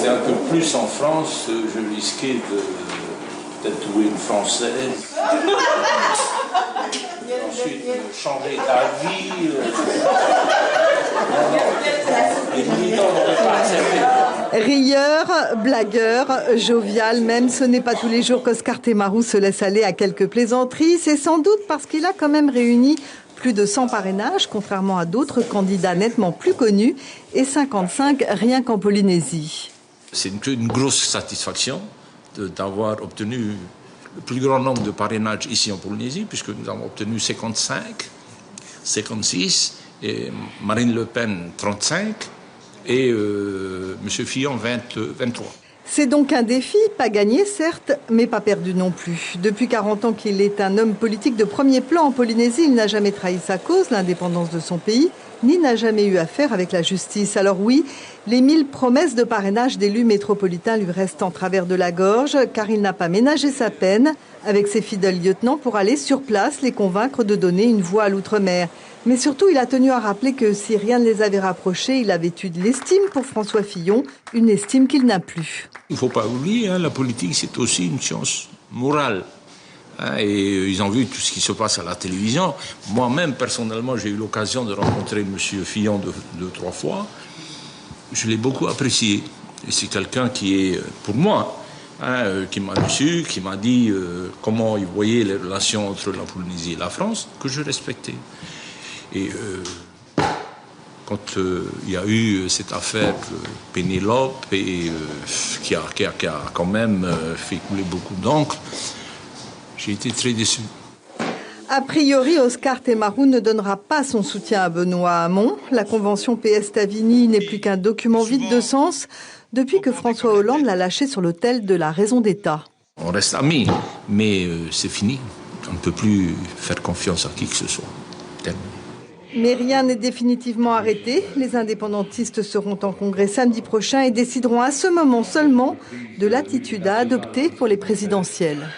restais un peu plus en France, je risquais de tatouer une Française. Ensuite, changer d'avis. Les militants n'auraient pas accepté. Rieur, blagueur, jovial même, ce n'est pas tous les jours qu'Oscar Temaru se laisse aller à quelques plaisanteries. C'est sans doute parce qu'il a quand même réuni plus de 100 parrainages, contrairement à d'autres candidats nettement plus connus, et 55 rien qu'en Polynésie. C'est une grosse satisfaction d'avoir obtenu le plus grand nombre de parrainages ici en Polynésie, puisque nous avons obtenu 55, 56, et Marine Le Pen 35, et M. Fillon 23. C'est donc un défi, pas gagné certes, mais pas perdu non plus. Depuis 40 ans qu'il est un homme politique de premier plan en Polynésie, il n'a jamais trahi sa cause, l'indépendance de son pays, ni n'a jamais eu affaire avec la justice. Alors oui, les 1000 promesses de parrainage d'élus métropolitains lui restent en travers de la gorge, car il n'a pas ménagé sa peine avec ses fidèles lieutenants pour aller sur place les convaincre de donner une voix à l'outre-mer. Mais surtout, il a tenu à rappeler que si rien ne les avait rapprochés, il avait eu de l'estime pour François Fillon, une estime qu'il n'a plus. Il ne faut pas oublier, la politique, c'est aussi une science morale. Et ils ont vu tout ce qui se passe à la télévision. Moi-même, personnellement, j'ai eu l'occasion de rencontrer M. Fillon deux, trois fois. Je l'ai beaucoup apprécié. Et c'est quelqu'un qui est, pour moi, qui m'a reçu, qui m'a dit comment il voyait les relations entre la Polynésie et la France, que je respectais. Et quand il y a eu cette affaire Pénélope et qui a quand même fait couler beaucoup d'encre, j'ai été très déçu. A priori, Oscar Temaru ne donnera pas son soutien à Benoît Hamon. La convention PS-Tavini n'est plus qu'un document vide de sens depuis que François Hollande l'a lâché sur l'autel de la raison d'État. On reste amis, mais c'est fini. On ne peut plus faire confiance à qui que ce soit. Terminé. Mais rien n'est définitivement arrêté. Les indépendantistes seront en congrès samedi prochain et décideront à ce moment seulement de l'attitude à adopter pour les présidentielles.